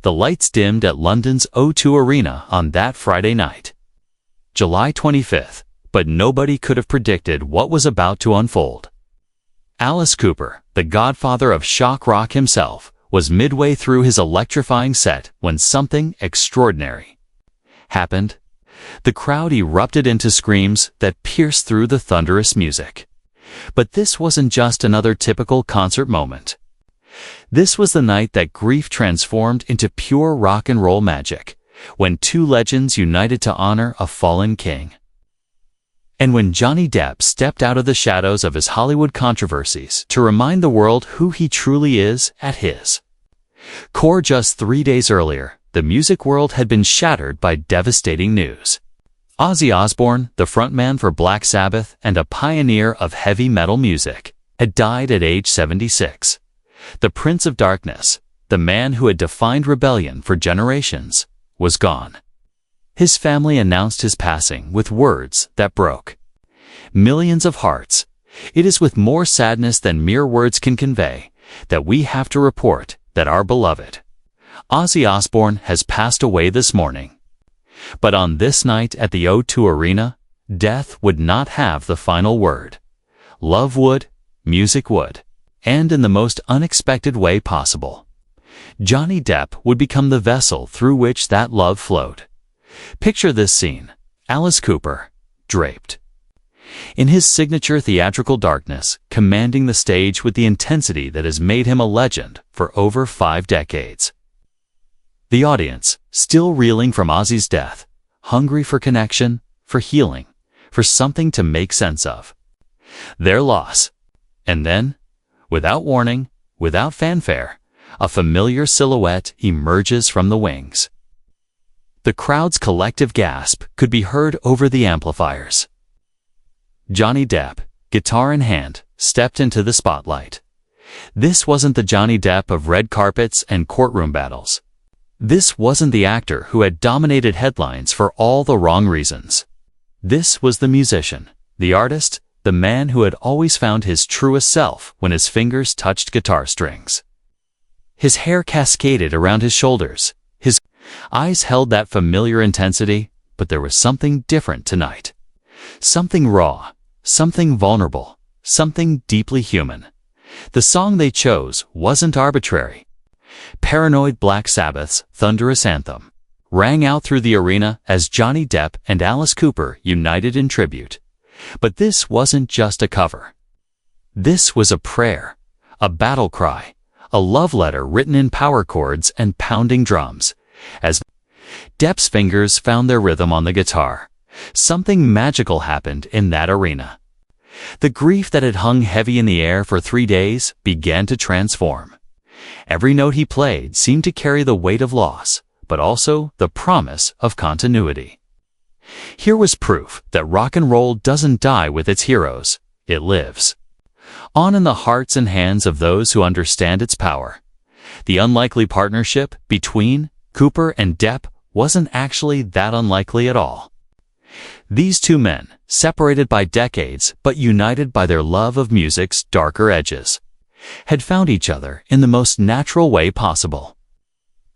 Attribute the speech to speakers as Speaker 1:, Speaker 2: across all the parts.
Speaker 1: The lights dimmed at London's O2 Arena on that Friday night, July 25th, but nobody could have predicted what was about to unfold. Alice Cooper, the godfather of shock rock himself, was midway through his electrifying set when something extraordinary happened. The crowd erupted into screams that pierced through the thunderous music. But this wasn't just another typical concert moment. This was the night that grief transformed into pure rock and roll magic, when two legends united to honor a fallen king. And when Johnny Depp stepped out of the shadows of his Hollywood controversies to remind the world who he truly is at his core. Just 3 days earlier, the music world had been shattered by devastating news. Ozzy Osbourne, the frontman for Black Sabbath and a pioneer of heavy metal music, had died at age 76. The Prince of Darkness, the man who had defined rebellion for generations, was gone. His family announced his passing with words that broke millions of hearts. It is with more sadness than mere words can convey that we have to report that our beloved Ozzy Osbourne has passed away this morning. But on this night at the O2 Arena, death would not have the final word. Love would, music would, and in the most unexpected way possible. Johnny Depp would become the vessel through which that love flowed. Picture this scene: Alice Cooper, draped in his signature theatrical darkness, commanding the stage with the intensity that has made him a legend for over 5 decades. The audience, still reeling from Ozzy's death, hungry for connection, for healing, for something to make sense of their loss. And then, without warning, without fanfare, a familiar silhouette emerges from the wings. The crowd's collective gasp could be heard over the amplifiers. Johnny Depp, guitar in hand, stepped into the spotlight. This wasn't the Johnny Depp of red carpets and courtroom battles. This wasn't the actor who had dominated headlines for all the wrong reasons. This was the musician, the artist, the man who had always found his truest self when his fingers touched guitar strings. His hair cascaded around his shoulders. His eyes held that familiar intensity, but there was something different tonight. Something raw, something vulnerable, something deeply human. The song they chose wasn't arbitrary. Paranoid Black Sabbath's thunderous anthem rang out through the arena as Johnny Depp and Alice Cooper united in tribute. But this wasn't just a cover. This was a prayer, a battle cry, a love letter written in power chords and pounding drums. As Depp's fingers found their rhythm on the guitar, something magical happened in that arena. The grief that had hung heavy in the air for 3 days began to transform. Every note he played seemed to carry the weight of loss, but also the promise of continuity. Here was proof that rock and roll doesn't die with its heroes, it lives on in the hearts and hands of those who understand its power. The unlikely partnership between Cooper and Depp wasn't actually that unlikely at all. These two men, separated by decades but united by their love of music's darker edges, had found each other in the most natural way possible.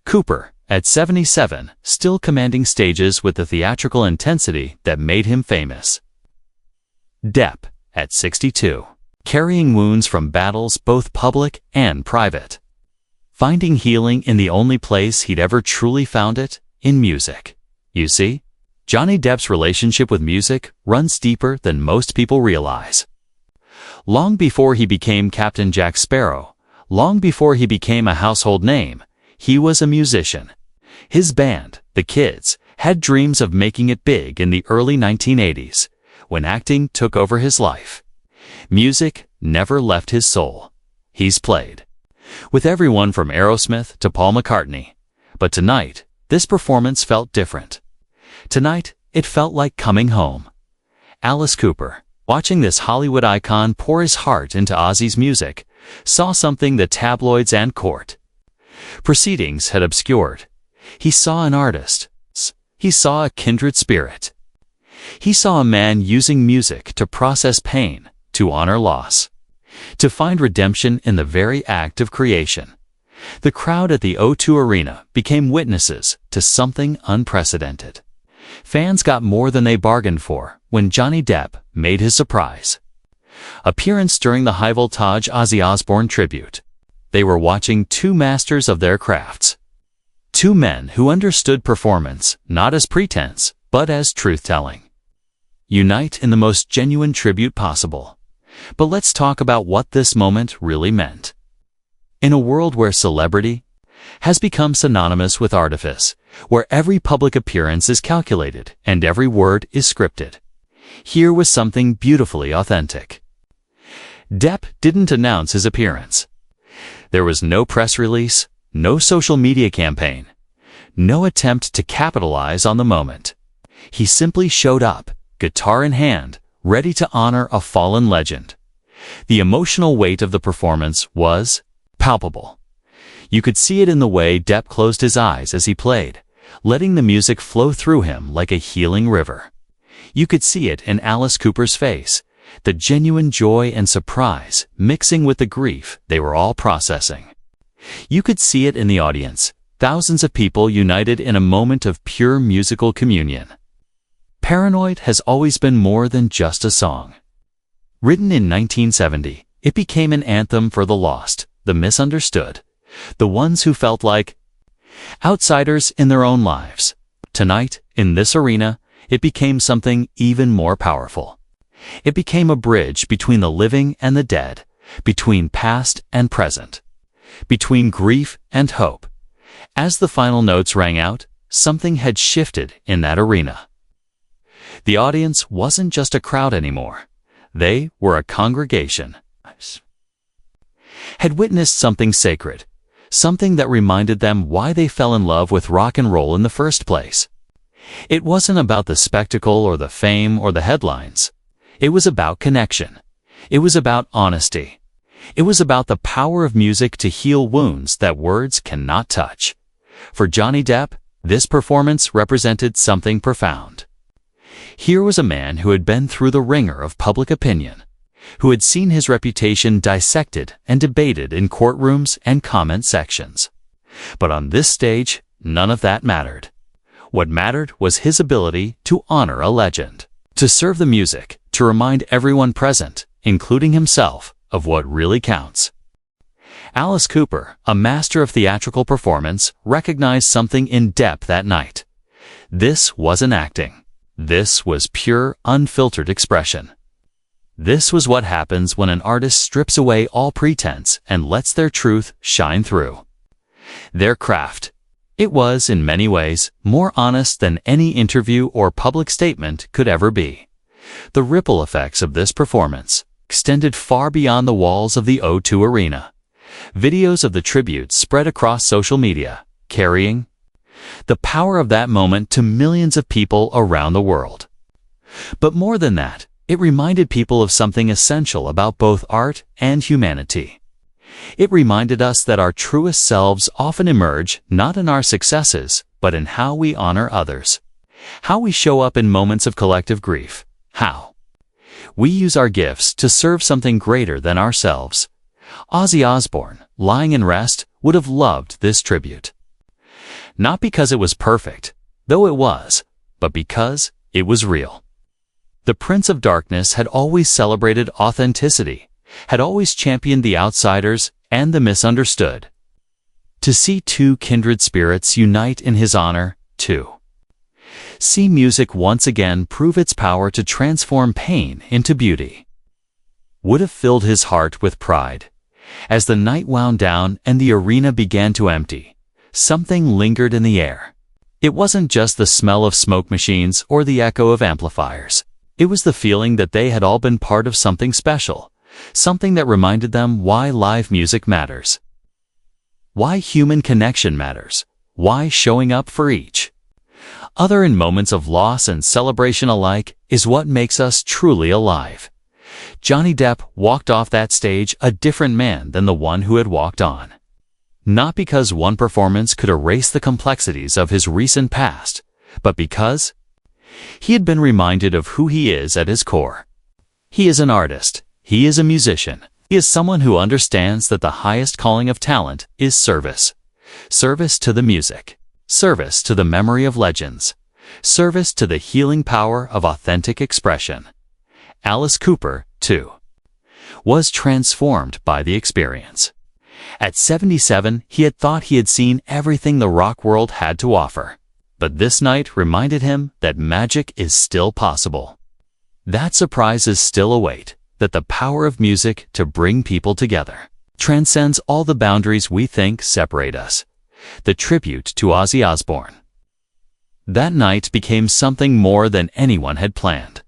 Speaker 1: Cooper, at 77, still commanding stages with the theatrical intensity that made him famous. Depp, at 62, carrying wounds from battles both public and private, finding healing in the only place he'd ever truly found it, in music. You see, Johnny Depp's relationship with music runs deeper than most people realize. Long before he became Captain Jack Sparrow, long before he became a household name, he was a musician. His band, The Kids, had dreams of making it big in the early 1980s, when acting took over his life. Music never left his soul. He's played with everyone from Aerosmith to Paul McCartney. But tonight, this performance felt different. Tonight, it felt like coming home. Alice Cooper, watching this Hollywood icon pour his heart into Ozzy's music, saw something the tabloids and court proceedings had obscured. He saw an artist. He saw a kindred spirit. He saw a man using music to process pain, to honor loss, to find redemption in the very act of creation. The crowd at the O2 Arena became witnesses to something unprecedented. Fans got more than they bargained for when Johnny Depp made his surprise appearance during the high voltage Ozzy Osbourne tribute. They were watching two masters of their crafts. Two men who understood performance not as pretense, but as truth-telling. Unite in the most genuine tribute possible. But let's talk about what this moment really meant. In a world where celebrity has become synonymous with artifice, where every public appearance is calculated and every word is scripted, here was something beautifully authentic. Depp didn't announce his appearance. There was no press release, no social media campaign, no attempt to capitalize on the moment. He simply showed up, guitar in hand, ready to honor a fallen legend. The emotional weight of the performance was palpable. You could see it in the way Depp closed his eyes as he played, letting the music flow through him like a healing river. You could see it in Alice Cooper's face, the genuine joy and surprise mixing with the grief they were all processing. You could see it in the audience, thousands of people united in a moment of pure musical communion. Paranoid has always been more than just a song. Written in 1970, it became an anthem for the lost, the misunderstood, the ones who felt like outsiders in their own lives. Tonight, in this arena, it became something even more powerful. It became a bridge between the living and the dead, between past and present, between grief and hope. As the final notes rang out, something had shifted in that arena. The audience wasn't just a crowd anymore. They were a congregation. Had witnessed something sacred, something that reminded them why they fell in love with rock and roll in the first place. It wasn't about the spectacle or the fame or the headlines. It was about connection. It was about honesty. It was about the power of music to heal wounds that words cannot touch. For Johnny Depp, this performance represented something profound. Here was a man who had been through the ringer of public opinion, who had seen his reputation dissected and debated in courtrooms and comment sections. But on this stage, none of that mattered. What mattered was his ability to honor a legend, to serve the music, to remind everyone present, including himself, of what really counts. Alice Cooper, a master of theatrical performance, recognized something in Depp that night. This wasn't acting. This was pure, unfiltered expression. This was what happens when an artist strips away all pretense and lets their truth shine through. Their craft. It was, in many ways, more honest than any interview or public statement could ever be. The ripple effects of this performance extended far beyond the walls of the O2 Arena. Videos of the tribute spread across social media, carrying the power of that moment to millions of people around the world. But more than that, it reminded people of something essential about both art and humanity. It reminded us that our truest selves often emerge not in our successes, but in how we honor others, how we show up in moments of collective grief, how we use our gifts to serve something greater than ourselves. Ozzy Osbourne, lying in rest, would have loved this tribute. Not because it was perfect, though it was, but because it was real. The Prince of Darkness had always celebrated authenticity, had always championed the outsiders and the misunderstood. To see two kindred spirits unite in his honor, too. See music once again prove its power to transform pain into beauty. Would have filled his heart with pride. As the night wound down and the arena began to empty, something lingered in the air. It wasn't just the smell of smoke machines or the echo of amplifiers. It was the feeling that they had all been part of something special, something that reminded them why live music matters, why human connection matters, why showing up for each other in moments of loss and celebration alike is what makes us truly alive. Johnny Depp walked off that stage a different man than the one who had walked on. Not because one performance could erase the complexities of his recent past, but because he had been reminded of who he is at his core. He is an artist, he is a musician, He is someone who understands that the highest calling of talent is service. Service to the music. Service to the memory of legends. Service to the healing power of authentic expression. Alice Cooper, too, was transformed by the experience. At 77, he had thought he had seen everything the rock world had to offer. But this night reminded him that magic is still possible. That surprises still await, that the power of music to bring people together transcends all the boundaries we think separate us. The tribute to Ozzy Osbourne. That night became something more than anyone had planned.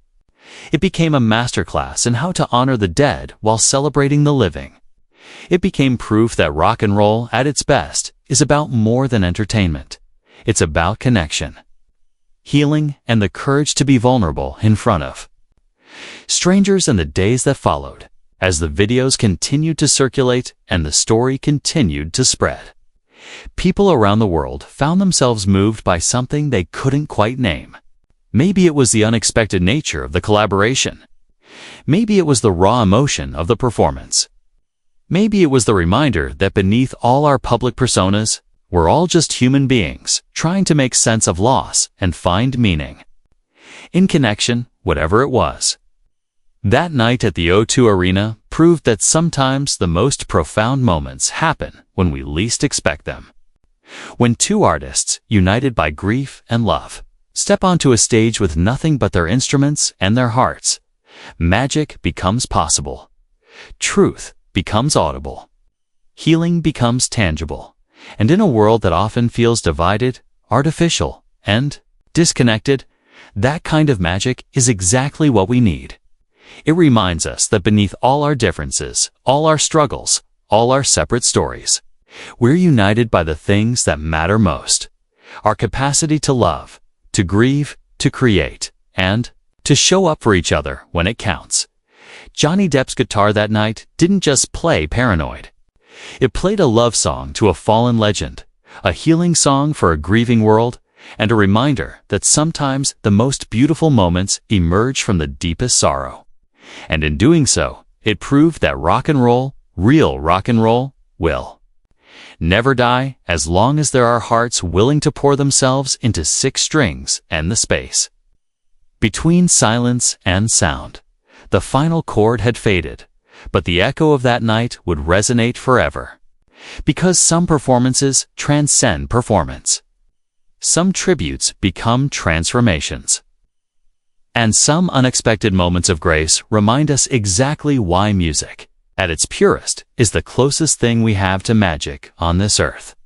Speaker 1: It became a masterclass in how to honor the dead while celebrating the living. It became proof that rock and roll, at its best, is about more than entertainment. It's about connection, healing, and the courage to be vulnerable in front of strangers. In the days that followed, as the videos continued to circulate and the story continued to spread, people around the world found themselves moved by something they couldn't quite name. Maybe it was the unexpected nature of the collaboration. Maybe it was the raw emotion of the performance. Maybe it was the reminder that beneath all our public personas, we're all just human beings trying to make sense of loss and find meaning in connection, whatever it was. That night at the O2 Arena proved that sometimes the most profound moments happen when we least expect them. When two artists, united by grief and love, step onto a stage with nothing but their instruments and their hearts, magic becomes possible. Truth becomes audible. Healing becomes tangible. And in a world that often feels divided, artificial, and disconnected, that kind of magic is exactly what we need. It reminds us that beneath all our differences, all our struggles, all our separate stories, we're united by the things that matter most. Our capacity to love, to grieve, to create, and to show up for each other when it counts. Johnny Depp's guitar that night didn't just play Paranoid. It played a love song to a fallen legend, a healing song for a grieving world, and a reminder that sometimes the most beautiful moments emerge from the deepest sorrow. And in doing so, it proved that rock and roll, real rock and roll, will never die as long as there are hearts willing to pour themselves into six strings and the space between silence and sound. The final chord had faded, but the echo of that night would resonate forever. Because some performances transcend performance. Some tributes become transformations. And some unexpected moments of grace remind us exactly why music, at its purest, is the closest thing we have to magic on this earth.